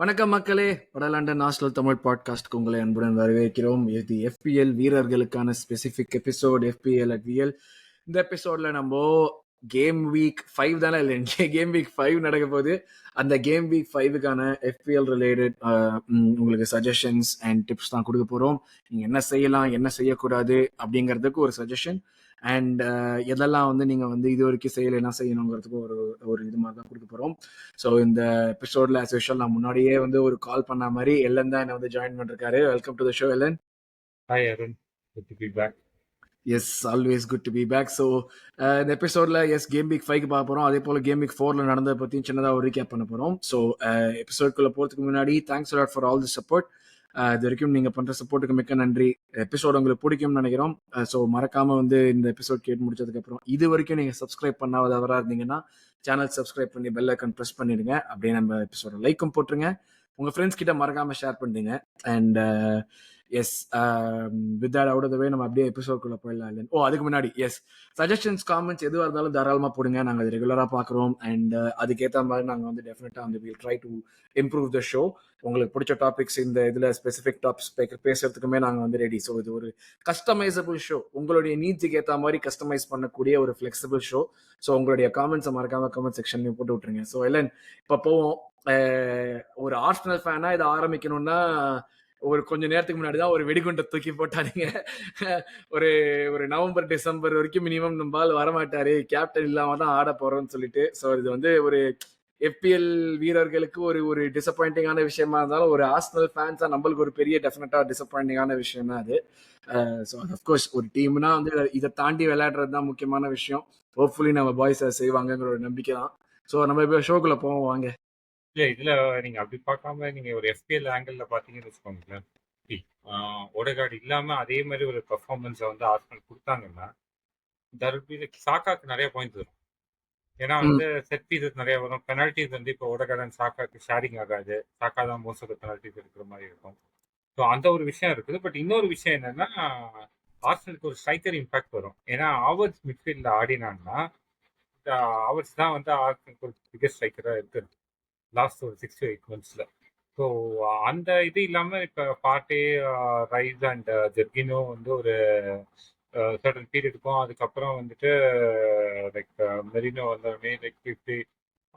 வணக்கம் மக்களே, வட லண்டன் நாஸ்டல் தமிழ் பாட்காஸ்ட்க்கு உங்களை அன்புடன் வரவேற்கிறோம். இது FPL வீரர்களுக்கான specific episode, FPL at VL. இந்த எபிசோட்ல நம்ம கேம் வீக் 5 தானே, இல்லை கேம் வீக் 5 நடக்க போகுது. அந்த கேம் வீக் 5க்கான FPL ரிலேட்டட் உங்களுக்கு சஜஷன்ஸ் அண்ட் டிப்ஸ் தான் கொடுக்க போகிறோம். நீங்கள் என்ன செய்யலாம், என்ன செய்யக்கூடாது அப்படிங்கிறதுக்கு ஒரு சஜஷன், அண்ட் எதெல்லாம் நீங்கள் இது வரைக்கும் செய்யலை, என்ன செய்யணுங்கிறதுக்கு ஒரு இது மாதிரி தான் கொடுக்க போகிறோம். ஸோ இந்த எபிசோட்ல ஆஸ் யூஷுவல் நான் முன்னாடியே ஒரு கால் பண்ண மாதிரி எல்லன் தான் என்ன ஜாயின் பண்ணிருக்காரு. Welcome to the show Ellen. Hi Arun, good to be back. Yes, always good to be back. So இந்த எபிசோட்ல கேம் வீக் 5 பார்க்க போகிறோம். அதே போல் கேம் வீக் 4 நடந்ததை பற்றியும் சின்னதாக ஒரு ரீகேப் பண்ண போகிறோம். ஸோ எபிசோட்குள்ளே போகிறதுக்கு முன்னாடி thanks a lot for all the support. இது வரைக்கும் நீங்கள் பண்ணுற சப்போர்ட்டுக்கு மிக்க நன்றி. எபிசோட் உங்களுக்கு பிடிக்கும்னு நினைக்கிறோம். ஸோ மறக்காமல் இந்த எபிசோட் கேட்டு முடிச்சதுக்கப்புறம் இது வரைக்கும் நீங்கள் சப்ஸ்கிரைப் பண்ணாதவராக இருந்தீங்கன்னா சேனல் சப்ஸ்கிரைப் பண்ணி பெல் ஐக்கன் ப்ரெஸ் பண்ணிடுங்க. அப்படியே நம்ம எபிசோட லைக்கும் போட்டுருங்க. உங்கள் ஃப்ரெண்ட்ஸ் கிட்ட மறக்காமல் ஷேர் பண்ணுங்க. And yes, with that out of the way நம்ம அப்படியே எபிசோட்குள்ளே போயிடலாம் இல்லை? அதுக்கு முன்னாடி சஜஷன்ஸ், காமெண்ட்ஸ் எதுவாக இருந்தாலும் தாராளமாக போடுங்க. நாங்கள் அது ரெகுலராக பார்க்குறோம். அண்ட் அதுக்கேற்ற மாதிரி நாங்கள் டெஃபினட்டாக will try to improve the show. உங்களுக்கு பிடிச்ச டாபிக்ஸ் இந்த இதில் ஸ்பெசிஃபிக் டாபிக்ஸ் பேசுறதுக்குமே நாங்கள் ரெடி. ஸோ இது ஒரு கஸ்டமைசபிள் ஷோ, உங்களுடைய நீட்ஸுக்கு ஏற்ற மாதிரி கஸ்டமைஸ் பண்ணக்கூடிய ஒரு ஃப்ளெக்சிபிள் ஷோ. ஸோ உங்களுடைய காமெண்ட்ஸை மறக்காம கமெண்ட் செக்ஷன்லையும் போட்டு விட்டுருங்க. ஸோ எல்லன், இப்போ போவோம். ஒரு ஆர்சனல் ஃபேனா இதை ஆரம்பிக்கணும்னா ஒரு கொஞ்ச நேரத்துக்கு முன்னாடி தான் ஒரு வெடிகுண்டை தூக்கி போட்டாருங்க. ஒரு நவம்பர் டிசம்பர் வரைக்கும் மினிமம் நம்பால் வரமாட்டாரு, கேப்டன் இல்லாம தான் ஆட போறோம்னு சொல்லிட்டு. ஸோ இது ஒரு FPL வீரர்களுக்கு ஒரு டிசப்பாயிண்டிங்கான விஷயமா இருந்தாலும், ஒரு ஆர்சனல் ஃபேன்ஸா நம்மளுக்கு ஒரு பெரிய டெஃபினட்டா டிசப்பாயிண்டிங்கான விஷயம் தான் அது. ஸோ அஃப்கோர்ஸ் ஒரு டீம்னா இதை தாண்டி விளையாடுறது தான் முக்கியமான விஷயம். ஹோப்ஃபுல்லி நம்ம பாய்ஸ் செய்வாங்கங்கிற ஒரு நம்பிக்கை தான். ஸோ நம்ம இப்போ ஷோக்குள்ள போவோம் வாங்க. இல்லை, இதுல நீங்க அப்படி பார்க்காம நீங்க ஒரு FPL ஆங்கிள் பார்த்தீங்கன்னு வச்சுக்கோங்களேன். ஓடகார்டு இல்லாம அதே மாதிரி ஒரு பெர்ஃபார்மன்ஸை ஆர்சனல் கொடுத்தாங்கன்னா சாக்காக்கு நிறைய பாயிண்ட்ஸ் வரும். ஏன்னா செட் பீசஸ் நிறைய வரும். பெனால்டிஸ் இப்போ ஓடகார்டு சாக்காக்கு ஷேரிங் ஆகாது. சாக்கா தான் மோஸ்ட் ஆஃப் பெனால்டிஸ் இருக்கிற மாதிரி இருக்கும். ஸோ அந்த ஒரு விஷயம் இருக்குது. பட் இன்னொரு விஷயம் என்னன்னா, ஆர்சனலுக்கு ஒரு ஸ்ட்ரைக்கர் இம்பாக்ட் வரும். ஏன்னா ஆவர்ஸ் மிட்ஃபீல்டில் ஆடினாங்கன்னா ஆவர்ஸ் தான் ஆர்சனலுக்கு ஒரு பிகஸ்ட் ஸ்ட்ரைக்கராக இருக்குது லாஸ்ட் ஒரு 6 to 8 monthsல. ஸோ அந்த இது இல்லாமல் இப்போ பார்ட்டே, ரைஸ் அண்ட் ஜெர்கினோ ஒரு சர்டன் பீரியட் இருக்கும். அதுக்கப்புறம் லைக் மெரினோ வந்தோடனே லைக் 50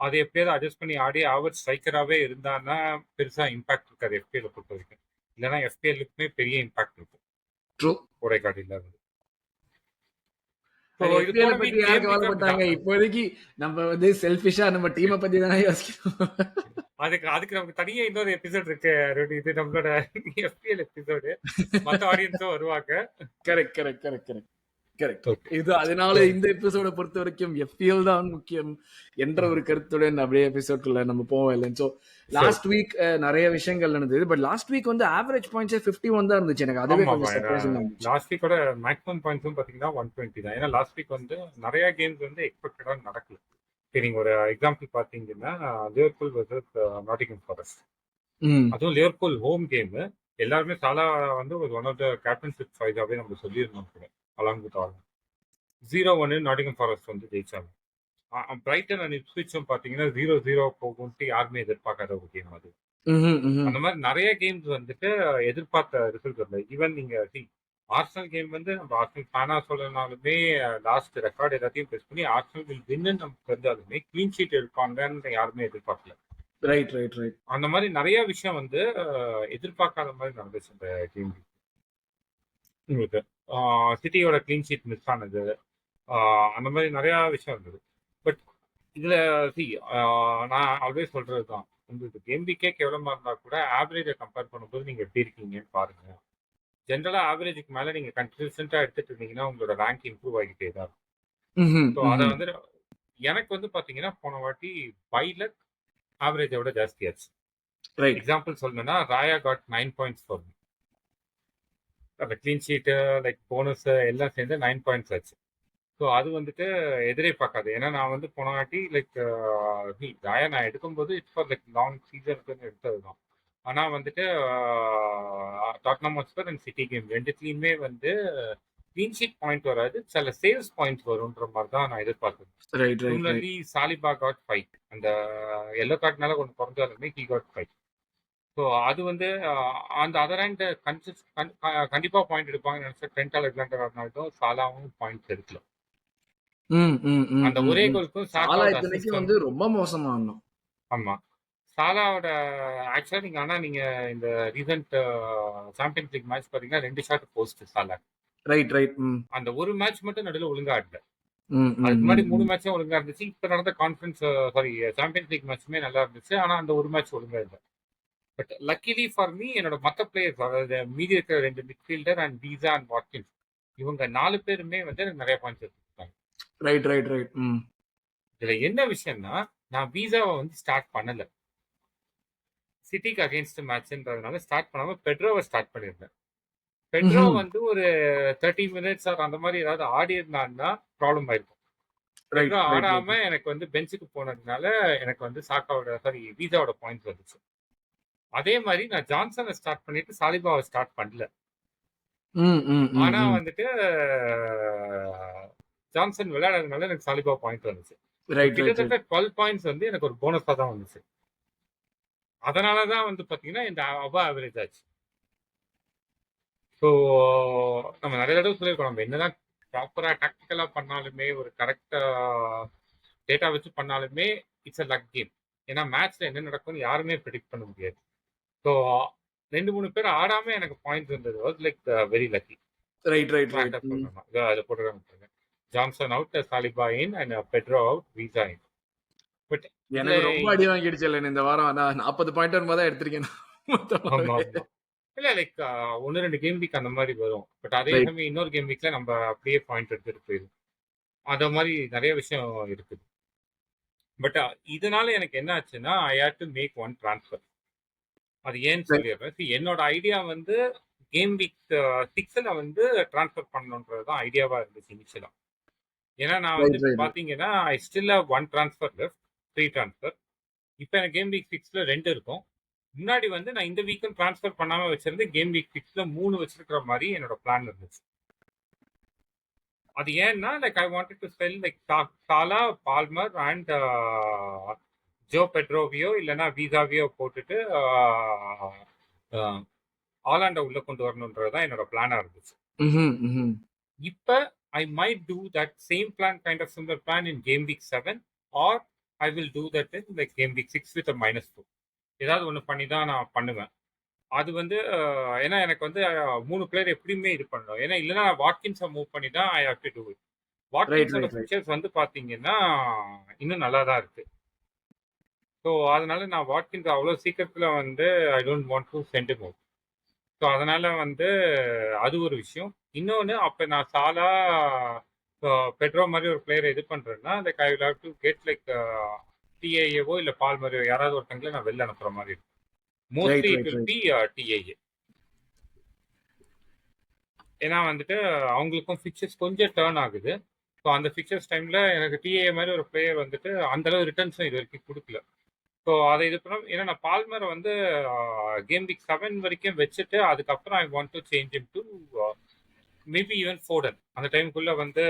அதை எப்படியாவது அட்ஜஸ்ட் பண்ணி ஆடி அவர் ஸ்ட்ரைக்கராகவே இருந்தான்னா பெருசாக இம்பாக்ட் இருக்காது FPL பொறுத்த வரைக்கும். இல்லைன்னா FPLக்குமே பெரிய இம்பாக்ட் இருக்கும். ட்ரூ. ஓடகார்டு இல்லாதது. இப்போதைக்கு நம்ம செல்ஃபிஷா நம்ம டீமை பத்தி தானே யோசிக்கிறோம். அதுக்கு நமக்கு தனியா இன்னொரு எபிசோட் இருக்கு. இது நம்மளோட FPL எபிசோடு. மற்ற ஆடியன்ஸும் வருவாங்க. Correct correct correct correct correct. இது அதனால இந்த எபிசோட பொறுத்த வரைக்கும் FPL தான் முக்கியம் என்ற ஒரு கருத்துடன் அப்படியே எபிசோட்ல நம்ம போவோம் இல்லைன்னு. ஸோ லாஸ்ட் வீக் நிறைய விஷயங்கள் நடந்தது. But last week average points 51 தான் இருந்துச்சு. எனக்கு அதுவே கொஞ்சம் சர்ப்ரைசிங்கா இருந்துச்சு. லாஸ்ட் வீக்கோட மேக்ஸிமம் பாயிண்ட்ஸும் பாத்தீங்கன்னா 120 தான். ஏன்னா லாஸ்ட் வீக் நிறைய கேம்ஸ் எக்ஸ்பெக்டடா நடக்கல. நீங்க ஒரு எக்ஸாம்பிள் பாத்தீங்கன்னா லிவர்பூல் வர்சஸ் நாட்டிங்ஹாம் ஃபாரஸ்ட். அதுவும் லிவர்பூல் ஹோம் கேம். எல்லாருமே சாலா ஒரு ஒன் ஆஃப் த கேப்டன்ஷிப் சாய்ஸாவே நம்ம சொல்லியிருந்தோம் கூட. Along with all 0-1 Nottingham Forest ஜெயிச்சாங்க. பிரைட்டன் அண்ட் இப்ஸ்விச்சும் பாத்தீங்கன்னா 0-0 போகும்ட்டு யாருமே எதிர்பார்க்காத ஒரு கேம் அது. அந்த மாதிரி நிறைய கேம்ஸ் எதிர்பார்த்த ரிசல்ட் வரல. ஈவன் நீங்க ஆர்சனல் கேம் நம்ம ஆர்சனல் ஃபேனா சொல்லனாலுமே லாஸ்ட் ரெக்கார்ட் எல்லாத்தையும் பேஸ் பண்ணி ஆர்சனல் வில் வின்னு நமக்கு தெரிஞ்சாலுமே கிளீன் ஷீட் எடுப்பாங்கன்னு யாருமே எதிர்பார்க்கல. Right right right. அந்த மாதிரி நிறைய விஷயம் எதிர்பார்க்காத மாதிரி நடந்துச்சு இந்த கேம். உங்களுக்கு சிட்டியோட கிளீன் ஷீட் மிஸ் ஆனது, அந்த மாதிரி நிறைய விஷயம் இருந்தது. பட் இதுல நான் ஆல்வேஸ் சொல்றதுதான், உங்களுக்கு கேம் வீக்கே கேவலமா இருந்தா கூட ஆவரேஜை கம்பேர் பண்ணும்போது நீங்க எப்படி இருக்கீங்கன்னு பாருங்க. ஜென்ரலா ஆவரேஜுக்கு மேல நீங்க கன்சிஸ்டன்டா எடுத்துட்டு இருந்தீங்கன்னா உங்களோட ரேங்க் இம்ப்ரூவ் ஆகிட்டே தான் இருக்கும். ஸோ அதை எனக்கு பாத்தீங்கன்னா போன வாட்டி பைலக் ஆவரேஜை விட ஜாஸ்தியாச்சு. எக்ஸாம்பிள் சொல்லணும்னா ராயா காட் 9 points ஃபார் மீ. அந்த கிளீன் ஷீட்டு லைக் போனஸ் எல்லாம் சேர்ந்து 9 points ஆச்சு. ஸோ அது எதிரே பார்க்காது. ஏன்னா நான் போன வாட்டி லைக் ராயா நான் எடுக்கும்போது இட்ஸ் ஃபார் லைக் லாங் சீசனுக்குன்னு எடுத்தது தான். ஆனால் Tottenham Hotspur and City game ரெண்டுத்துலையுமே கிளீன் ஷீட் பாயிண்ட் வராது, சில சேவ்ஸ் பாயிண்ட்ஸ் வரும்ன்ற மாதிரி தான் நான் எதிர்பார்த்தேன். சாலிபா காட் 5, அந்த எல்லோ கார்ட்னால கொஞ்சம் குறைஞ்சாலுமே ஹி காட் 5. ஸோ அது வந்து அந்த அதர் ஹேண்ட் கண்டிப்பா பாயிண்ட் எடுப்பாங்கன்னு நினைச்சேன். ட்ரெண்ட் அலெக்சாண்டர் ஆர்னால்டும் சாலாவும் பாயிண்ட்ஸ் எடுக்கல. ம், ம், ம், அந்த ம், ஒரே ம். கோலுக்கும் சாலா சாக்காவோட இத்தனைக்கும் அசிஸ்ட் வந்து வந்து ரொம்ப மோசமா ஆடணும். ஆமா. சாலாவோட ஆக்சுவலா நீங்க இந்த ரீசன்ட் சாம்பியன்ஸ் லீக் மேட்ச் பாத்தீங்கன்னா 2 shot post Salah. Right, right. ம், அந்த ஒரு மேட்ச் மட்டும் நடுவுல ஒழுங்கா ஆடல. ம், ம், அதுக்கு ம், முன்னாடி 3 ம். மேட்சும் ஒழுங்கா இருந்துச்சு. இப்ப நடந்த கான்ஃபரன்ஸ் சாரி சாம்பியன்ஸ் லீக் மேட்சுமே நல்லா இருந்துச்சு. ஆனா அந்த ஒரு மேட்ச் ஒழுங்கா இல்ல. பட் லக்கிலி ஃபார் மீ என்னோட மத்த பிளேயர்ஸ் அதாவது மீதி இருக்கிற 2 midfielder and visa and Watkins இவங்க 4 பேருமே வந்து எனக்கு நிறைய பாயிண்ட்ஸ் எடுத்துட்டாங்க. Right, right, right. ம். இதுல என்ன விஷயம்னா நான் வீசாவை வந்து ஸ்டார்ட் பண்ணல. சிட்டிக்கு அகைன்ஸ்ட் மேட்ச்ன்றதுனால ஸ்டார்ட் பண்ணாம பெட்ரோவை ஸ்டார்ட் பண்ணியிருந்தேன். பெட்ரோ ம்ஹ்ம். வந்து ஒரு 30 மினிட்ஸ் ஆர் அந்த மாதிரி ஏதாவது ஆடி இருந்தான்னா ப்ராப்ளம் ஆயிருக்கும். Right, Pedro right, right. ஆடாம எனக்கு வந்து பெஞ்சுக்கு போனதுனால எனக்கு வந்து சாக்காவோட சாரி வீசாவோட பாயிண்ட்ஸ் வந்துச்சு. அதே மாதிரி நான் ஜான்சனை ஸ்டார்ட் பண்ணிட்டு சாலிபாவை ஸ்டார்ட் பண்ணல. ம், ம், ம், ஆனா ம். வந்துட்டு ஜான்சன் விளையாடுறதுனால எனக்கு சாலிபா பாயிண்ட் வந்துச்சு. So right, right, right. கிட்டத்தட்ட 12 பாயிண்ட்ஸ் வந்து எனக்கு ஒரு போனஸா தான் வந்துச்சு. அதனாலதான் வந்து பாத்தீங்கன்னா இந்த அபா ஆவரேஜ் ஆச்சு. ஸோ நம்ம நிறைய தடவை சொல்லியிருக்கோம். நம்ம என்னதான் ப்ராப்பரா டாக்டிக்கலா பண்ணாலுமே ஒரு கரெக்டா டேட்டா வச்சு பண்ணாலுமே இட்ஸ் அ லக் கேம். ஏன்னா மேட்ச்ல என்ன நடக்கும்னு யாருமே ப்ரெடிக்ட் பண்ண முடியாது. ஸோ 2-3 பேர் ஆடாம எனக்கு பாயிண்ட்ஸ் இருந்தது was like very lucky. Right, right, right. ஃபிளாட்டா ம். சொல்லணும். அதை போட்டுருக்காங்க. Johnson out, Saliba in and Pedro out, Wissa in. But இதுல எனக்கு ரொம்ப அடி வாங்கிடுச்சு இல்ல இந்த வாரம். நான் 40 பாயிண்ட் வரும்போது தான் எடுத்திருக்கேன் நான் ஆமா மொத்தமாவே. ஆமா. இல்ல லைக் 1-2 கேம் வீக் அந்த மாதிரி வரும். பட் அதே ரைட். சமயம் இன்னொரு கேம் வீக்ல நம்ம அப்படியே பாயிண்ட் எடுத்துட்டு போயிடும். அந்த மாதிரி நிறைய விஷயம் இருக்குது. பட் இதனால எனக்கு என்ன ஆச்சுன்னா I hate to make one transfer. அது ஏன்னு ரைட், சொல்லிடுறேன். See, என்னோட ஐடியா வந்து கேம் வீக் 6ல வந்து ட்ரான்ஸ்ஃபர் பண்ணணுன்றது தான் ஐடியாவா இருந்துச்சு இனிஷியலா. ஏன்னா நான் வந்து ரைட், இப்போ ரைட். பார்த்தீங்கன்னா I still have one transfer left, free transfer. இப்போ எனக்கு கேம் வீக் 6ல 2 இருக்கும். முன்னாடி வந்து நான் இந்த வீக்கும் ட்ரான்ஸ்ஃபர் பண்ணாம வச்சிருந்து கேம் வீக் 6ல 3 வச்சிருக்கிற மாதிரி என்னோட பிளான் இருந்துச்சு. அது ஏன்னா like I wanted to sell like Salah, Palmer and Joe பெட்ரோவியோ இல்லைன்னா வீசாவியோ போட்டுட்டு ஆலாண்டை உள்ள கொண்டு வரணுன்றது தான் என்னோட பிளானா இருந்துச்சு. Hmm, hmm. இப்ப I might do that same plan kind of similar plan in game week 7 or I will do that in like game week 6 with -2. ஏதாவது ஒன்று பண்ணி தான் நான் பண்ணுவேன். அது வந்து ஏன்னா எனக்கு வந்து 3 பிளேயர் எப்படியுமே இது பண்ணணும். ஏன்னா இல்லைன்னா வாட்கின்ஸை மூவ் பண்ணி தான் I have to do it. Right, வாட்கின்ஸோட ரைட், ரைட். பிக்சர்ஸ் வந்து பாத்தீங்கன்னா இன்னும் நல்லா தான் இருக்கு. ஸோ அதனால நான் வாட்கின்ஸ் அவ்வளோ சீக்கிரத்தில் வந்து I don't want to send move. So அதனால வந்து அது ஒரு விஷயம். இன்னொன்று அப்போ நான் சாலா பெட்ரோ மாதிரி ஒரு பிளேயரை இது பண்ணுறேன்னா like I will have to get like டிஏஏவோ இல்லை பால் மாதிரியோ யாராவது ஒருத்தங்களை நான் வெளில அனுப்புற மாதிரி இருக்கும். Right, mostly it right, will right. பி டிஏஏ. ஏன்னா வந்துட்டு அவங்களுக்கும் ஃபிக்சர்ஸ் கொஞ்சம் டேர்ன் ஆகுது. ஸோ அந்த ஃபிக்சர்ஸ் டைம்ல எனக்கு டிஏ மாதிரி ஒரு பிளேயர் வந்துட்டு அந்த அளவு ரிட்டர்ன்ஸும் இது வரைக்கும் கொடுக்கல. ஸோ அதை இது பண்ண ஏன்னா நான் பால்மரை வந்து கேம் வீக் 7 வரைக்கும் வச்சுட்டு அதுக்கப்புறம் I want to change him to maybe even ஃபோர்டன். அந்த டைமுக்குள்ள வந்து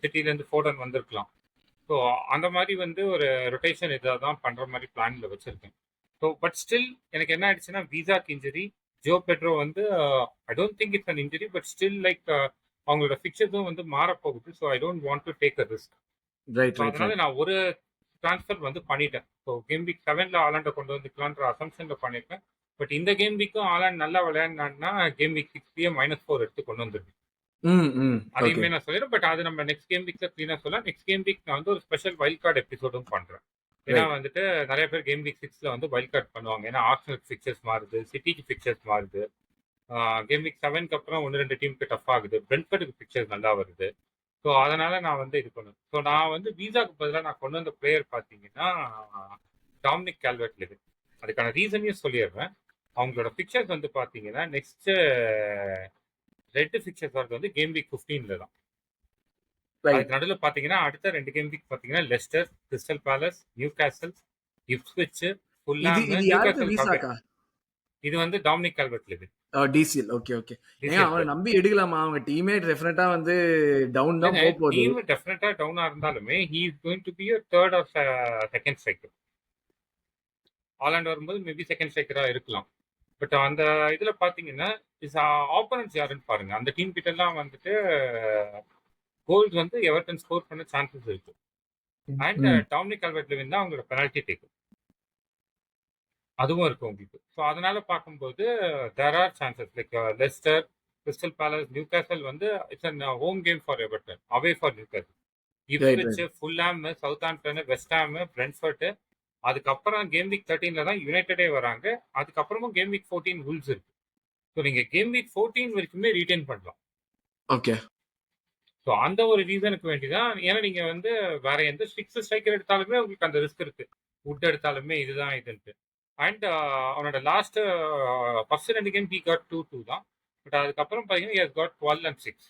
சிட்டிலேருந்து ஃபோர்டன் வந்திருக்கலாம். ஸோ அந்த மாதிரி வந்து ஒரு ரொட்டேஷன் இதாக தான் பண்ணுற மாதிரி பிளானில் வச்சுருக்கேன். ஸோ பட் ஸ்டில் எனக்கு என்ன ஆயிடுச்சுன்னா வீசாக்கு இன்ஜுரி, ஜோ பெட்ரோ வந்து I don't think it's an injury but still like அவங்களோட ஃபிக்சர்ஸும் வந்து மாறப்போகுது. So I don't want to take a risk. Right, so right, அதனால ரைட். நான் ஒரு ட்ரான்ஸ்ஃபர் வந்து பண்ணிட்டேன். ஸோ கேம் வீக் 7ல ஆலாண்டை கொண்டு வந்துக்கலான்ற அசம்ஷன்ல பண்ணியிருக்கேன். பட் இந்த கேம் வீக்கும் ஆலாண்ட் நல்லா விளையாடினான்னா கேம் வீக் 6லயே -4 எடுத்து கொண்டு வந்துருக்கேன். ம், ம். ஓகே. அதையுமே நான் சொல்லிடுறேன். பட் அது நம்ம நெக்ஸ்ட் கேம் வீக்ல கிளீனா சொல்லலாம். நெக்ஸ்ட் கேம் வீக் நான் வந்து ஒரு ஸ்பெஷல் வைல்ட் கார்டு எபிசோடும் பண்றேன். ஏன்னா ரைட். வந்துட்டு நிறைய பேர் கேம் வீக் 6ல வந்து வைல்ட் கார்டு பண்ணுவாங்க. ஏன்னா ஆர்சனல் பிக்சர்ஸ் மாறுது, சிட்டிக்கு பிக்சர்ஸ் மாறுது. கேம் வீக் 7க்கு அப்புறம் 1-2 டீமுக்கு டஃப் ஆகுது. பிரெண்ட்ஃபோர்டுக்கு பிக்சர்ஸ் நல்லா வருது. ஸோ அதனால நான் வந்து இது பண்ணுவேன். ஸோ நான் வந்து வீசாக்கு பதிலாக நான் கொண்டு வந்த பிளேயர் பார்த்தீங்கன்னா டாமினிக் கால்வர்ட் லிவின். அதுக்கான ரீசனையும் சொல்லிடுறேன். அவங்களோட பிக்சர்ஸ் வந்து பார்த்தீங்கன்னா நெக்ஸ்ட் ரெட் பிக்சர்ஸ் வரது வந்து கேம் வீக் 15ல தான். ரைட். அதுக்கு நடுவில் பார்த்தீங்கன்னா அடுத்த 2 கேம் வீக் பார்த்தீங்கன்னா லெஸ்டர், கிறிஸ்டல் பேலஸ், நியூ கேசல், இப்ஸ்விட்ச், இது ஃபுல்லாம், இது நியூ யாருக்கு கேசல் விசாக்கா? இது வந்து Dominic கால்வர்ட் live-in. TCL. Okay, okay. ஏங்க டிசிஎல் அவன பிளேயர். நம்பி எடுக்கலாமா? அவங்க டீமே டெஃபினட்டா வந்து டவுன் தான் இல்லைங்க போகுது. டீம் டெஃபினட்டா டவுனா இருந்தாலுமே he is going to be a third or second striker. Haaland வரும்போது மேபி செகண்ட் ஸ்ட்ரைக்கரா இருக்கலாம். பட் அந்த இதுல பாத்தீங்கன்னா ஆப்போனன்ட்ஸ் யாருன்னு பாருங்க. அந்த டீம் கிட்ட எல்லாம் வந்துட்டு கோல்ஸ் வந்து எவர்டன் ஸ்கோர் பண்ண சான்சஸ் இருக்கு. அண்ட் ம் டாமினிக் கால்வர்ட் லெவின் தான் அவங்களோட பெனால்டி டேக்கர். அதுவும் இருக்கு உங்களுக்கு. ஸோ அதனால பார்க்கும்போது there are chances like Leicester, Crystal Palace, Newcastle வந்து it's an home game for Everton, away for Newcastle. Right Ipswich, right Fulham, Southampton, West Ham, Brentford, அதுக்கப்புறம் game week 13ல தான் யுனைடெடே வராங்க. அதுக்கப்புறமும் game week 14 rules இருக்கு. So நீங்க game week 14 வரைக்குமே ரீடைன் பண்ணலாம். ஓகே ஸோ அந்த ஒரு ரீசனுக்கு வேண்டிதான். ஏன்னா நீங்க வந்து வேற எந்த சிக்ஸ் ஸ்ட்ரைக்கர் எடுத்தாலுமே உங்களுக்கு அந்த ரிஸ்க் இருக்கு. வுட் எடுத்தாலுமே இதுதான் இதுன்ட்டு. அண்ட் அவனோட last first 2 game he got 2-2 தான். பட் அதுக்கப்புறம் பார்த்தீங்கன்னா ஹி காட் 12 and 6.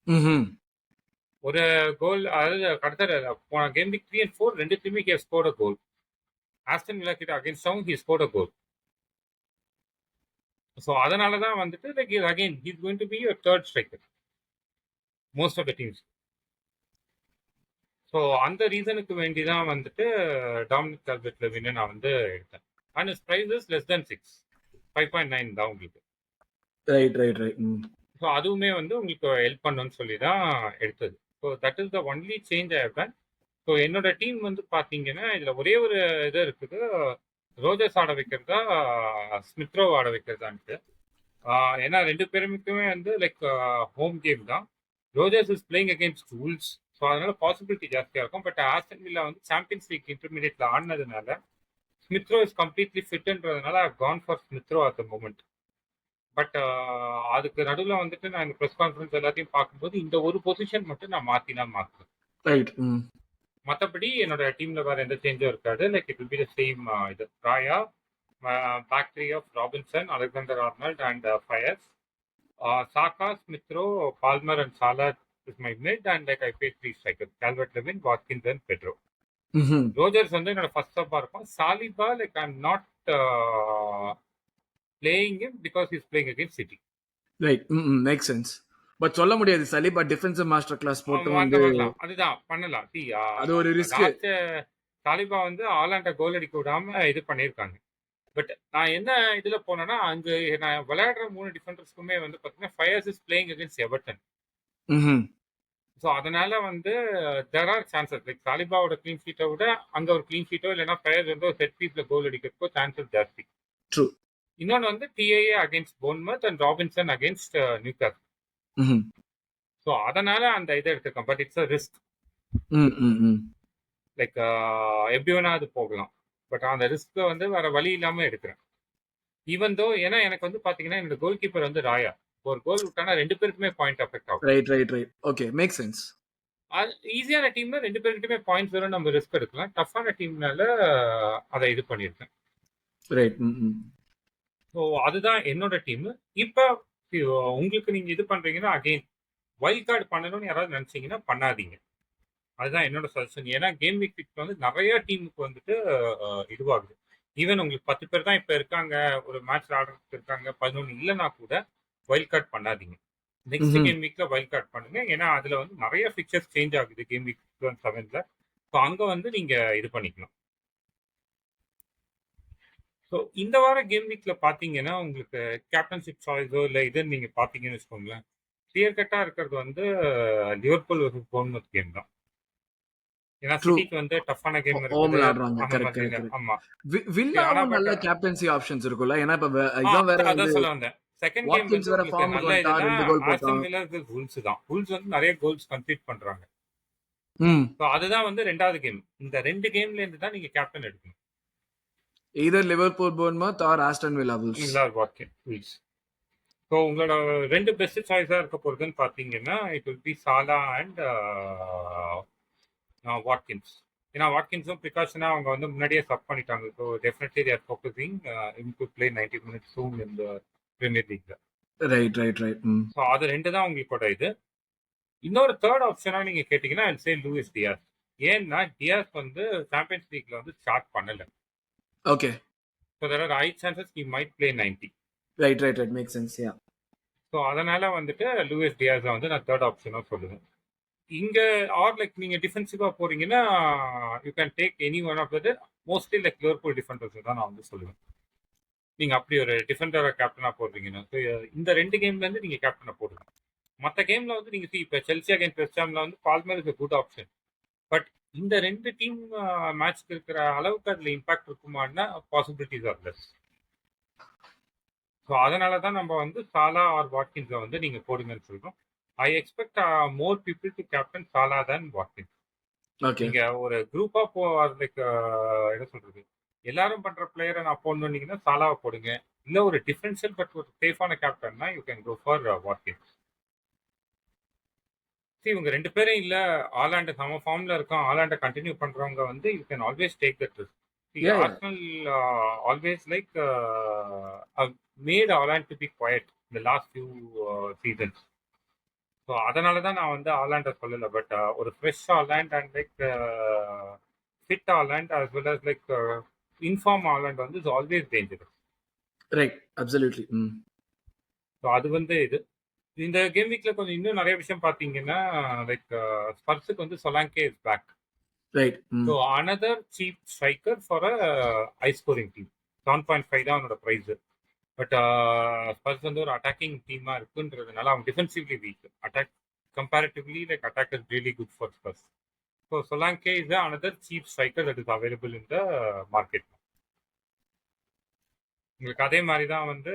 ம் ஒரு கோல், அதாவது கடத்த போன கேம் வீக் 3 and 4 ரெண்டுத்துலயுமே he scored a goal. Aston Villa கிட்ட அகைன்ஸ்டாவும் he scored a goal. So அதனால தான் வந்துட்டு like again he is going to be your third striker most of the teams. So அந்த ரீசனுக்கு வேண்டி தான் வந்துட்டு டாமினிக் கால்வெர்ட் லெவினை நான் வந்து எடுத்தேன். And is price is less than 6, 5.9 தான் உங்களுக்கு. ரைட் ரைட் ரைட் ஸோ அதுவுமே வந்து உங்களுக்கு ஹெல்ப் பண்ணுன்னு சொல்லி தான் எடுத்தது. So that is the only change I have done. So என்னோட டீம் வந்து பார்த்தீங்கன்னா இதில் ஒரே ஒரு இது இருக்குது, ரோஜர்ஸ் ஆட வைக்கிறதா ஸ்மித்ரோ ஆட வைக்கிறதான்ட்டு. ஏன்னா ரெண்டு பேருக்குமே வந்து லைக் ஹோம் கேம் தான். Rogers is playing against Wolves. So அதனால பாசிபிலிட்டி ஜாஸ்தியாக இருக்கும். பட் ஆஸ்டன் வில்லா வந்து சாம்பியன்ஸ் லீக் இன்டர்மீடியட்ல ஆடினதுனால ஸ்மித்ரோ இஸ் கம்ப்ளீட்லி ஃபிட்ன்றதுனால I can for Smith Rowe at the moment. But அதுக்கு நடுவில் வந்துட்டு நான் இந்த ப்ரெஸ் கான்ஃபரன்ஸ் எல்லாத்தையும் பார்க்கும்போது இந்த ஒரு பொசிஷன் மட்டும் நான் மாற்றுவேன். ரைட் மற்றபடி என்னோட டீம்ல வேற எந்த சேஞ்சும் இருக்காது. Like it will be the same. இது Raya, back three of Robinson, Alexander Arnold and Fires. Saka, Smith-Rowe, Palmer and Salah is my mid, and like I pay 3 strikers: Calvert-Lewin, Watkins and Pedro. Rogers வந்து என்னோட first சப்பா இருக்கும். Saliba like I am not playing him because is playing against City. Right make sense. But சொல்ல முடியாது Saliba defensive master class போட்டு வந்து வரலாம், அதுதான் பண்ணலாம். அது ஒரு ரிஸ்க். லாஸ்ட் சாலிபா வந்து ஆலாண்ட கோல் அடிக்க விடாம இது பண்ணியிருக்காங்க. பட் நான் என்ன இதுல போனேன்னா அங்க நான் விளையாடுற 3 டிஃபெண்டர்ஸ்க்குமே வந்து பாத்தீங்கன்னா Fires is playing against Everton. So அதனால வந்து தேர் ஆர் சான்சஸ் லைக் சாலிபாவோட கிளீன் ஷீட்டை விட அங்க ஒரு கிளீன் ஷீட்டோ இல்லைன்னா ஃபயர்ஸ் வந்து ஒரு செட் பீஸ்ல கோல் அடிக்கிறதுக்கோ சான்சஸ் ஜாஸ்தி. ட்ரூ. இன்னொன்று வந்து DAA against Bournemouth and Robinson against Newcastle. So அதனால அந்த இதை எடுத்திருக்கேன். But it's a risk. Like எப்படி வேணா அது போகலாம். பட் அந்த ரிஸ்க் வந்து வேற வழி இல்லாம எடுக்கிறேன். ஈவன் தோ ஏன்னா எனக்கு வந்து பாத்தீங்கன்னா என்னோட கோல் கீப்பர் வந்து ராயா. ஒரு கோல் விட்டானா 2 பேருக்குமே பாயிண்ட் அஃபெக்ட் ஆகும். Right right right okay make sense. ஈஸியான டீம்ல 2 பேருக்கிட்டமே பாயிண்ட்ஸ் வரும், நம்ம ரிஸ்க் எடுக்கலாம். டஃப்பான டீம்னால அதை இது பண்ணியிருக்கேன். ரைட். ஸோ அதுதான் என்னோட டீம். இப்போ உங்களுக்கு நீங்க இது பண்றீங்கன்னா அகைன் வைல்ட் கார்டு பண்ணணும்னு யாராவது நினைச்சீங்கன்னா பண்ணாதீங்க. அதுதான் என்னோட சஜஷன். ஏன்னா கேம் வீக் 6 வந்து நிறைய டீமுக்கு வந்துட்டு இதுவாகுது. ஈவன் உங்களுக்கு 10 பேர் தான் இப்ப இருக்காங்க, ஒரு மேட்ச் ஆடுறதுக்கு இருக்காங்க, 11 இல்லைன்னா கூட வைல்ட் கார்டு பண்ணாதீங்க. நெக்ஸ்ட் கேம் வீக்ல வைல்ட் கார்டு பண்ணுங்க. ஏன்னா அதுல வந்து நிறைய பிக்சர்ஸ் சேஞ்ச் ஆகுது கேம் வீக் 7ல. ஸோ அங்க வந்து நீங்க இது பண்ணிக்கலாம். ஸோ இந்த வார கேம் வீக்ல பாத்தீங்கன்னா உங்களுக்கு கேப்டன்ஷிப் சாய்ஸோ இல்லை இதுன்னு நீங்க பாத்தீங்கன்னு வச்சுக்கோங்களேன், கிளியர் கட்டா இருக்கிறது வந்து லிவர்பூல் வெர்சஸ் போர்ன்மவுத் கேம் தான். ஏன்னா சிட்டிக்கு வந்து டஃப்பான கேம் இருக்குது. ஆமா, வில்லாவும் நல்ல கேப்டன்சி ஆப்ஷன்ஸ் இருக்குல்ல. ஏன்னா இப்ப இவன் வேற அதான் சொல்ல வந்தேன். செகண்ட் கேம் வந்து நல்ல இதுதான். ஆஸ்டன் வில்லா வெர்சஸ் வூல்ஸ் தான். வூல்ஸ் வந்து நிறைய கோல்ஸ் கம்ப்ளீட் பண்றாங்க. ஸோ அதுதான் வந்து ரெண்டாவது கேம். இந்த 2 கேம்ல இருந்து தான் நீங்க கேப்டன் எடுக்கணும். either Liverpool Bournemouth or Aston Villa Wolves. இல்ல Wolves. ஸோ உங்களோட 2 பெஸ்ட் சாய்ஸா இருக்க போறதுன்னு பாத்தீங்கன்னா it will B Shelah and Watkins. ஏன்னா வாட்கின்ஸும் ப்ரிகாஷனா அவங்க வந்து முன்னாடியே சப் பண்ணிட்டாங்க. So definitely they are focusing in to play 90 minutes soon in the Premier League. Right. So அது 2 தான் உங்களோட இது. இன்னொரு தேர்ட் ஆப்ஷனா நீங்க கேட்டீங்கன்னா ஐ சே லூயிஸ் டியாஸ். ஏன்னா டியாஸ் வந்து சாம்பியன்ஸ் லீக்ல வந்து ஸ்டார்ட் பண்ணல. Okay. So there are high chances he might play 90. Right. Makes sense. Yeah. So அதனால வந்துட்டு லூயிஸ் டியாஸ வந்து நான் தேர்ட் ஆப்ஷனா சொல்லுவேன். இங்க ஆர் லைக் நீங்க டிஃபென்சிவா போறீங்கன்னா you can take any one of the mostly like Liverpool defenders தான் நான் வந்து சொல்லுவேன். நீங்க அப்படி ஒரு டிஃபெண்டரை கேப்டனா போடுறீங்கன்னா so, இந்த 2 கேம்ல இருந்து நீங்க கேப்டனா போடுங்க. மத்த கேம்ல வந்து நீங்க இப்ப செல்சி அகைன்ஸ்ட் வெஸ்ட் ஹாம்ல வந்து Palmer is a good option. But இந்த 2 டீம் மேட்ச்க்கு இருக்கிற அளவுக்கு அதுல இம்பாக்ட் இருக்குமான்னா பாசிபிலிட்டிஸ் ஆர் லெஸ். ஸோ அதனால தான் நம்ம வந்து சாலா ஆர் வாட்கின்ஸை வந்து நீங்க போடுங்கன்னு சொல்றோம். I expect more people to captain Salah than Watkins. Okay நீங்க ஒரு குரூப்பா லைக் என்ன சொல்றது, எல்லாரும் பண்ற பிளேயரை நான் போடணுன்னீங்கன்னா சாலாவை போடுங்க. இல்ல ஒரு டிஃபென்ஷியல் பட் ஒரு சேஃபான கேப்டன்னா you can go for Watkins. சரி, இவங்க 2 பேரும் இல்ல ஆலாண்ட சம ஃபார்ம்ல இருக்கான், ஆலாண்ட கண்டினியூ பண்றவங்க வந்து you can always take that risk. Yeah Arsenal always like made Haaland to be quite இந்த லாஸ்ட் ஃபியூ சீசன்ஸ். ஸோ அதனால தான் நான் வந்து ஆலாண்டை சொல்லலை. பட் ஒரு fresh Haaland and like fit Haaland as well as like in form Haaland வந்து is always dangerous. Right absolutely so அது வந்து இது இந்த கேம் வீக்ல கொஞ்சம் இன்னும் நிறைய விஷயம் பார்த்தீங்கன்னா லைக் ஸ்பர்ஸுக்கு வந்து Solanke is back. Right so another cheap striker for high scoring team. 7.5 தான் அவனோட ப்ரைஸ். பட் ஸ்பர்ஸ் வந்து ஒரு அட்டாக்கிங் டீமா இருக்குன்றதுனால அவங்க defensively weak. Attack comparatively like attack is really good for Spurs. So Solanke is another cheap striker that is available in the market. உங்களுக்கு அதே மாதிரி தான் வந்து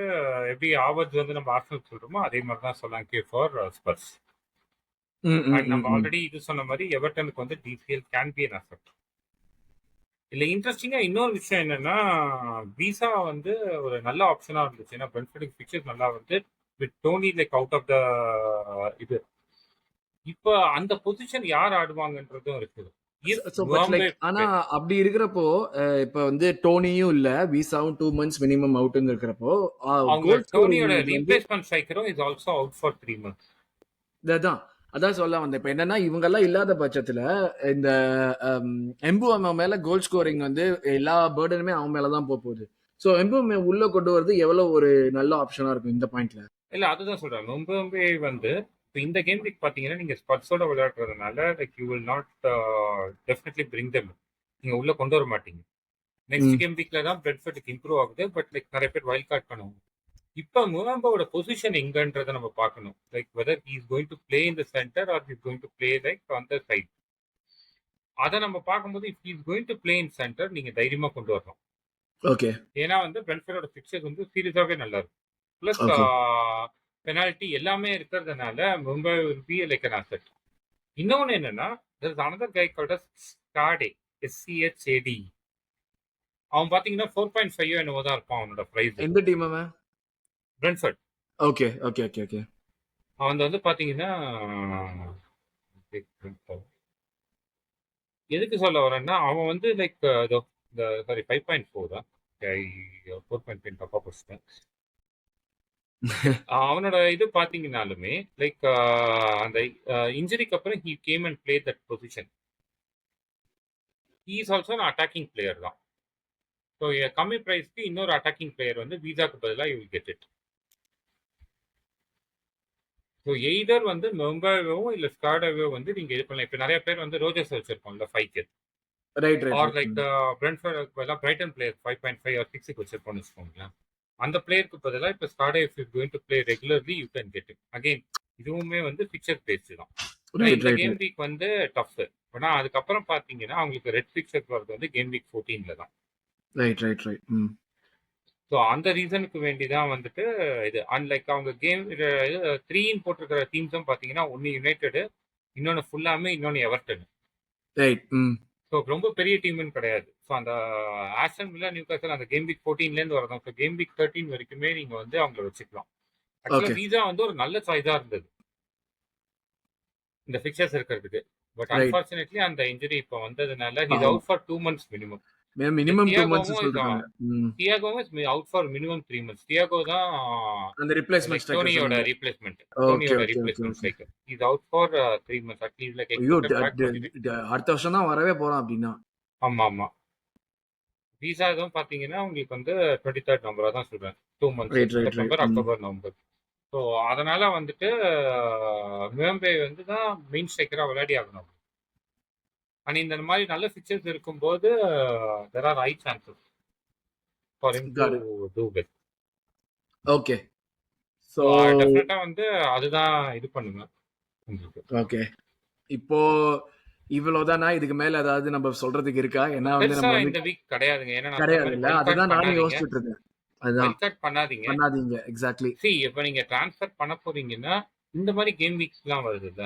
எப்படி ஆவர்ட்ஸ் வந்து நம்ம ஆர்சனல் சொல்றோமோ அதே மாதிரி தான் சொலாங்கே ஃபார் ஸ்பர்ஸ். அண்ட் நம்ம ஆல்ரெடி இது சொன்ன மாதிரி எவர்டனுக்கு வந்து TCL can be an accept. இல்லை இன்ட்ரெஸ்டிங்கா இன்னொரு விஷயம் என்னன்னா விசா வந்து ஒரு நல்ல ஆப்ஷனா இருந்துச்சு. ஏன்னா பென்ஃபிட் பிக்சர்ஸ் நல்லா வந்து with Toney like out of the இது. இப்போ அந்த பொசிஷன் யார் ஆடுவாங்கன்றதும் இருக்குது. ஆனா அப்படி இருக்கிறப்போ இப்ப வந்து டோனியும் இல்ல, விசாவும் 2 months மினிமம் அவுட்னு இருக்கிறப்போ அவங்க டோனியோட ரீப்ளேஸ்மென்ட் ஸ்ட்ரைக்கரும் is also out for 3 months. அதான் சொல்ல வந்தேன். இப்ப என்னன்னா இவங்க எல்லாம் இல்லாத பட்சத்துல இந்த எம்புவா மேல கோல் ஸ்கோரிங் வந்து எல்லா பேர்டனுமே அவன் மேலதான் போகுது. சோ எம்புவா உள்ள கொண்டு வரது எவ்வளவு ஒரு நல்ல ஆப்ஷனா இருக்கும் இந்த பாயிண்ட்ல. இல்ல அதுதான் சொல்றேன். எம்புவே வந்து இந்த கேம் வீக் பாத்தீங்கன்னா நீங்க ஸ்பர்ஸோட விளையாடுறதுனால like you will not definitely bring them. நீங்க உள்ள கொண்டு வர மாட்டீங்க. நெக்ஸ்ட் கேம் வீக்ல தான் பிரெட்ஃபோர்டுக்கு இம்ப்ரூவ் ஆகுது. பட் லைக் நிறைய பேர் வைல்ட் கார்ட் பண்ணுவாங்க. இப்போ முவாம்பாவோட பொசிஷன் எங்கன்றதை நம்ம பார்க்கணும். Like whether he is going to play in the centre or he is going to play like on the side. அதை நம்ம பார்க்கும்போது if he is going to play in centre நீங்க தைரியமா கொண்டு வரலாம். ஓகே. ஏன்னா வந்து பிரெட்ஃபோர்டோட பிக்சர்ஸ் வந்து சீரியஸாவே நல்லா இருக்கும். பிளஸ் பெனால்டி எல்லாமே இருக்கிறதுனால Mumbai will be like an asset. இன்னொன்னு என்னன்னா there is another guy called as ஸ்காடே, SCHAD. அவன் பாத்தீங்கன்னா 4.5 என்னவோ தான் இருப்பான் அவனோட பிரைஸ். எந்த டீம் அவன்? Bradford. Okay okay okay okay. அவன் வந்து பாத்தீங்கன்னா எதுக்கு சொல்ல வரேன்னா அவன் வந்து லைக் சாரி 5.4 தான். 4.5 தப்பா போச்சுட்டேன். அவனோட இது பாத்தீங்கன்னாலுமே லைக் அந்த இன்ஜுரிக்கு அப்புறம் he came and play that position. He is also attacking player தான். ஸோ கம்மி ப்ரைஸ்க்கு இன்னொரு அட்டாக்கிங் பிளேயர் வந்து வீசாக்கு பதிலாக you will get it. So either வந்து மும்பைவோ இல்லை ஸ்காடாவோ வந்து நீங்க இது பண்ணலாம். இப்போ நிறைய பேர் வந்து ரோஜர்ஸ் வச்சிருப்போம்ல 5க்கு. ரைட் ஆர் லைக் பிரெட்ஃபோர்டுக்கு பதிலாக பிரைட்டன் பிளேயர் 5.5 ஆர் 6க்கு வச்சிருப்போம்னு வச்சுக்கோங்களேன். அந்த பிளேயருக்கு பதிலாக இப்போ SCADA if you going to play regularly you can get it. Again இதுவுமே வந்து பிக்சர் பேஸ்டு தான். இந்த கேம் வீக் வந்து டஃப். ஆனா அதுக்கப்புறம் பாத்தீங்கன்னா அவங்களுக்கு ரெட் பிக்சர் வரது வந்து கேம் வீக் 14ல தான். Right right right. ஸோ அந்த ரீசனுக்கு வேண்டி தான் வந்துட்டு இது. அன்லைக் அவங்க கேம் 3 போட்டிருக்கிற டீம்ஸும் பார்த்தீங்கன்னா ஒன்று யுனைடெடு, இன்னொன்று ஃபுல்லாமே, இன்னொன்று எவர்டன். ரைட். ஸோ ரொம்ப பெரிய டீம்னு கிடையாது. ஸோ அந்த ஆஸ்டன் வில்லா, நியூகாசல் அந்த கேம் வீக் 14லேருந்து வரதான். ஸோ கேம் வீக் 13 வரைக்குமே நீங்கள் வந்து அவங்கள வச்சுக்கலாம். ஆக்சுவலாக வீசா வந்து ஒரு நல்ல சாய்ஸாக இருந்தது இந்த ஃபிக்சர்ஸ் இருக்கிறதுக்கு. பட் அன்ஃபார்ச்சுனேட்லி அந்த இன்ஜுரி இப்போ வந்ததுனால he's out for 2 months minimum. Minimum 2 months சொல்றாங்க. தியாகோவும் is out for minimum 3 months. Thiago தான் அந்த ரிப்ளேஸ்மென்ட் ஸ்ட்ரைக்கர், டோனியோட ரிப்ளேஸ்மென்ட். டோனியோட replacement striker is out for 3 months at least. Like அடுத்த வருஷம் தான் வரவே போறான் அப்படினா. ஆமா ஆமா. வீசா தான் பாத்தீங்கன்னா உங்களுக்கு வந்து 23rd நவம்பரா தான் சொல்றேன். 2 months September, October, November. So அதனால வந்துட்டு மும்பை வந்து தான் மெயின் ஸ்ட்ரைக்கரா விளையாடி ஆகணும். அண்ட் இந்த மாதிரி நல்ல பிக்சர்ஸ் இருக்கும்போது there are high chances for him to Got it. Do well. Okay. So so டெஃபினட்டா வந்து அதுதான் இது பண்ணுங்க உங்களுக்கு. ஓகே. இப்போ இவ்வளவுதானா? இதுக்கு மேல ஏதாவது நம்ம சொல்றதுக்கு இருக்கா? ஏன்னா வந்து பெருசா நம்ம வந்து இந்த வீக் கிடையாதுங்க. ஏன்னா நான் சொன்ன கிடையாது மாதிரி இல்ல. வைல்ட் கார்டு அதுதான் நானும் பண்ணாதீங்க. யோசிச்சுட்டு இருக்கேன். அதுதான் வைல்ட் கார்டு பண்ணாதீங்க. பண்ணாதீங்க. எக்ஸாக்ட்லி. இப்ப நீங்க டிரான்ஸ்ஃபர் பண்ண போறீங்கன்னா இந்த மாதிரி கேம் வீக்ஸ்லாம் வருது இல்ல,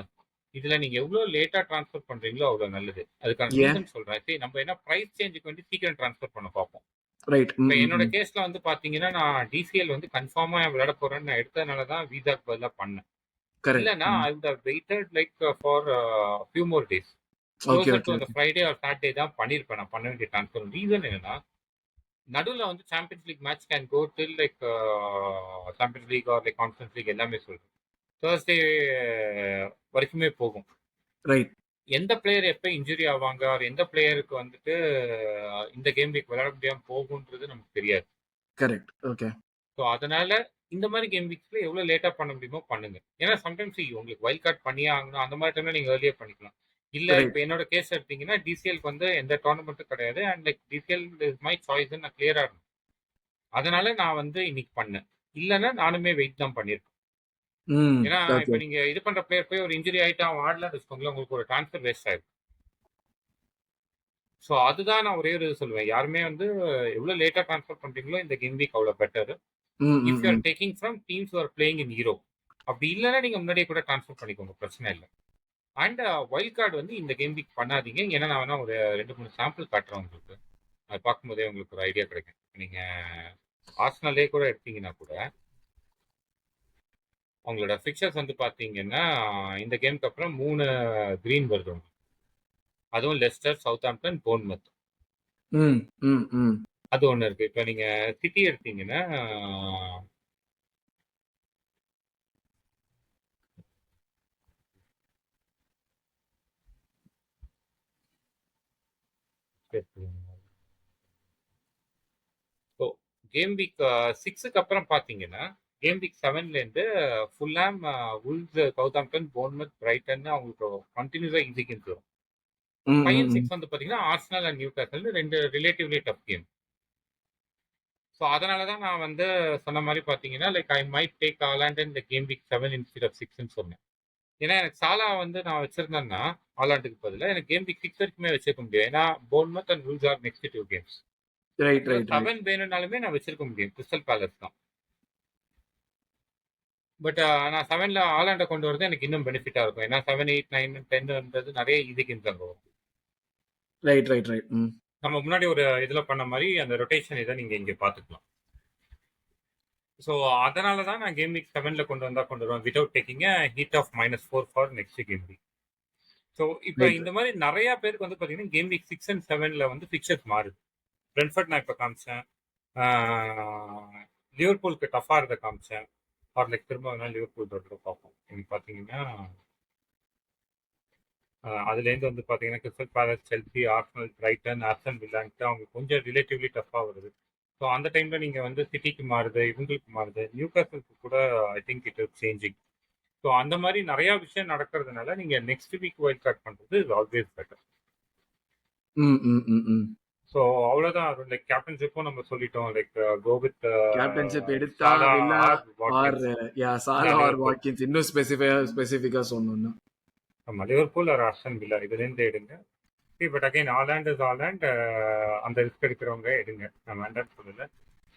இதுல நீங்க எவ்வளவு லேட்டா டிரான்ஸ்ஃபர் பண்றீங்களோ அவ்வளவு நல்லது. அதுக்கான ஏன்? ரீசன் சொல்றேன். நம்ம என்ன பிரைஸ் சேஞ்சுக்கு வந்து சீக்கிரம் டிரான்ஸ்ஃபர் பண்ண பார்ப்போம். ரைட். இப்ப என்னோட கேஸ்ல வந்து பாத்தீங்கன்னா நான் டிசிஎல் வந்து கன்ஃபார்மா விளையாட போறேன்னு நான் எடுத்ததுனாலதான் விசாக்கு பதிலா பண்ணேன். கரெக்ட். இல்லைன்னா I would have waited like for few more days. Okay closer okay to அந்த ஃப்ரைடே ஆர் சாட்டர்டே தான் பண்ணிருப்பேன் நான் பண்ண வேண்டிய டிரான்ஸ்ஃபர். ரீசன் என்னன்னா நடுவுல வந்து Champions League match can go till like Champions League or like Conference League எல்லாமே சொல்றேன். தேர்ஸ்டே வரைக்குமே போகும். ரைட். எந்த பிளேயர் எப்போ இன்ஜுரி ஆவாங்க ஆர் எந்த பிளேயருக்கு வந்துட்டு இந்த கேம் வீக் விளையாட முடியாம போகுன்றது நமக்கு தெரியாது. கரெக்ட். ஓகே. ஸோ அதனால இந்த மாதிரி கேம் வீக்ஸ்ல எவ்வளவு லேட்டா பண்ண முடியுமோ பண்ணுங்க. ஏன்னா சம்டைம்ஸ் உங்களுக்கு வைல்ட் கார்டு பண்ணியே ஆகணும் அந்த மாதிரி டைம்ல நீங்க ஏர்லியா பண்ணிக்கலாம். இல்ல ரைட். இப்ப என்னோட கேஸ் எடுத்தீங்கன்னா டிசிஎல்க்கு வந்து எந்த டோர்னமெண்ட்டும் கிடையாது and like TCL is my choice நான் கிளியரா இருந்தேன். அதனால நான் வந்து இன்னைக்கு பண்ணேன். இல்லைன்னா நானுமே வெயிட் தான் பண்ணிருக்கேன். ம். ஏன்னா ஓகே. இப்ப நீங்க இது பண்ற பிளேயர் போய் ஒரு இன்ஜுரி ஆயிட்டு அவன் ஆடலன்னு வச்சுக்கோங்களேன், உங்களுக்கு ஒரு டிரான்ஸ்ஃபர் வேஸ்ட் ஆயிடும். ஸோ அதுதான் நான் ஒரே ஒரு இது சொல்லுவேன். யாருமே வந்து எவ்வளவு லேட்டா டிரான்ஸ்ஃபர் பண்றீங்களோ இந்த கேம் வீக் அவ்வளவு பெட்டர். ம் இஃப் ம் யூ ஆர் ம். Taking from teams are playing in Europe, அப்படி இல்லைன்னா நீங்க முன்னாடியே கூட டிரான்ஸ்ஃபர் பண்ணிக்கோங்க, பிரச்சனை இல்லை. அண்ட் வைல்ட் கார்டு வந்து இந்த கேம் வீக் பண்ணாதீங்க. ஏன்னா நான் வேணா ஒரு 2-3 சாம்பிள் காட்டுறேன் உங்களுக்கு. அது பார்க்கும்போதே உங்களுக்கு ஒரு ஐடியா கிடைக்கும். நீங்க ஆர்சனலே கூட எடுத்தீங்கன்னா கூட உங்களோட பிக்சர்ஸ் வந்து பாத்தீங்கன்னா இந்த கேமுக்கு அப்புறம் 3 கிரீன் வருது உங்களுக்கு. அதுவும் லெஸ்டர், சவுத்தாம்ப்டன், போர்ன்மவுத். ம் ம் ம். அது ஒண்ணு இருக்கு. இப்ப நீங்க சிட்டி எடுத்தீங்கன்னா கேம் வீக் 6க்கு அப்புறம் பாத்தீங்கன்னா கேம் வீக் 7ல இருந்து ஃபுல்லாம் வுல்ஸ், சவுத்தாம்ப்டன், போர்ன்மவுத், பிரைட்டன் அவங்களுக்கு கண்டினியூஸா ஈஸி கேம்ஸ் வரும். ம் 5 ம் அண்ட் ம். 6 வந்து பாத்தீங்கன்னா Arsenal and Newcastle 2 relatively tough game. So அதனால தான் நான் வந்து சொன்ன மாதிரி பார்த்தீங்கன்னா like I might take Haaland இந்த கேம் வீக் 7 இன்ஸ்டெட் ஆஃப் 6ன்னு சொன்னேன். ஏன்னா எனக்கு சாலா வந்து நான் வச்சிருந்தேன்னா ஆலாண்டுக்கு பதிலாக எனக்கு கேம் வீக் 6 வரைக்குமே வச்சிருக்க முடியும். ஏன்னா Bournemouth and rules are next 2 games. Right right right. 7 வேணும்னாலுமே நான் வச்சிருக்க முடியும். கிறிஸ்டல் பேலஸ் தான். பட் நான் 7ல ஆலாண்டை கொண்டு வரது எனக்கு இன்னும் பெனிஃபிட்டா இருக்கும். ஏன்னா 7, 8, 9, 10ன்றது நிறைய ஈஸி கேம்ஸ் அங்கே வரும். Right right right. ம். நம்ம முன்னாடி ஒரு இதுல பண்ண மாதிரி அந்த ரொட்டேஷன் இதை நீங்க இங்க பாத்துக்கலாம். ஸோ அதனால தான் நான் கேம் வீக் 7ல கொண்டு வருவேன் without taking heat off -4 for next game week. So இப்போ ரைட். இந்த மாதிரி நிறைய பேருக்கு வந்து பார்த்தீங்கன்னா கேம் வீக் 6 அண்ட் 7ல வந்து பிக்சர்ஸ் மாறுது. பிரென்ஃபர்ட் நான் இப்போ காமிச்சேன், லிவர்பூலுக்கு டஃபாக இருந்த காமிச்சேன். ஆர் லைக் திரும்ப வேணாலும் லிவர்பூல் தொடர்ந்து பார்ப்போம். நீங்கள் பார்த்தீங்கன்னா அதுலேருந்து வந்து பார்த்தீங்கன்னா Crystal Palace, Chelsea, Arsenal, Brighton, Aston வில்லான்ட்டு அவங்க கொஞ்சம் ரிலேட்டிவ்லி டஃபாக வருது. ஸோ அந்த டைம்ல நீங்க வந்து சிட்டிக்கு மாறுது, இவங்களுக்கு மாறுது, நியூ காசலுக்கு கூட I think it is changing. So அந்த மாதிரி நிறைய விஷயம் நடக்கிறதுனால நீங்க நெக்ஸ்ட் வீக் வைல்ட் கார்டு பண்றது இஸ் ஆல்வேஸ் பெட்டர். ம் ம் ம் ம். ஸோ அவ்வளோதான். லைக் கேப்டன்ஷிப்பும் நம்ம சொல்லிட்டோம். லைக் கோ வித் கேப்டன்ஷிப் எடுத்தா சாலா வில்லா ஆர் ஆர் வாட்கின்ஸ். யா சாலா ஆர் வாட்கின்ஸ். இன்னும் ஸ்பெசிஃபிக்கா சொன்னோம்னா ஆமா, லிவர்பூல் ஆர் ஆஸ்டன் வில்லா இதுலேருந்து எடுங்க. But again ஆலாண்ட் is ஆலாண்ட். அந்த ரிஸ்க் எடுக்கிறவங்க எடுங்க, நான் வேண்டாம்னு சொல்லல.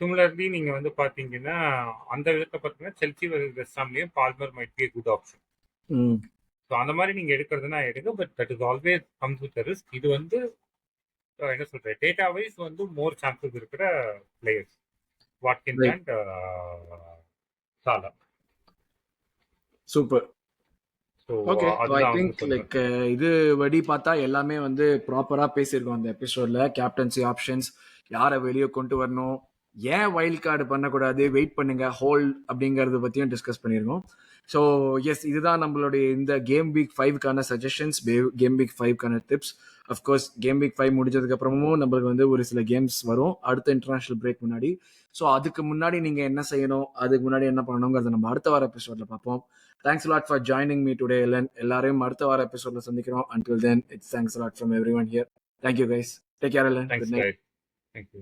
சிமிலர்லி நீங்க வந்து பாத்தீங்கன்னா அந்த விதத்தை பார்த்தீங்கன்னா செல்சி வெஸ்ட் ஹாம்லயும் Palmer might be good option. ம். ஸோ அந்த மாதிரி நீங்க எடுக்கிறதுனா எடுங்க. But that is always comes with risk. இது வந்து என்ன சொல்றேன், டேட்டா வைஸ் வந்து மோர் சான்சஸ் இருக்கிற players Watkins right. And Salah. Super. So okay. I அதுதான் வந்து திங்க் சொல்றேன். லைக் இது வடி பார்த்தா எல்லாமே வந்து ப்ராப்பரா பேசியிருக்கோம் அந்த எபிசோட்ல. கேப்டன்சி ஆப்ஷன்ஸ், யாரை வெளியே கொண்டு வரணும், ஏன் வைல்ட் கார்டு பண்ணக்கூடாது, வெயிட் பண்ணுங்க, ஹோல்ட் அப்படிங்கறத பத்தியும் டிஸ்கஸ் பண்ணியிருக்கோம். ஸோ எஸ், இதுதான் நம்மளுடைய இந்த கேம் வீக் 5க்கான சஜஷன்ஸ், கேம் வீக் 5க்கான டிப்ஸ். அஃப்கோர்ஸ் கேம் வீக் 5 முடிஞ்சதுக்கு அப்புறமும் நம்மளுக்கு வந்து ஒரு சில கேம்ஸ் வரும் அடுத்த இன்டர்நேஷனல் பிரேக் முன்னாடி. ஸோ அதுக்கு முன்னாடி நீங்க என்ன செய்யணும், அதுக்கு முன்னாடி என்ன பண்ணணுங்கிறத நம்ம அடுத்த வார எபிசோட்ல பார்ப்போம். Thanks a lot for joining me today, Ellen. எல்லாரையும் அடுத்த வார எபிசோட்ல சந்திக்கிறோம். Until then, it's thanks a lot from everyone here. Thank you guys. Take care, Ellen. Thanks Good night. Guys. Thank you.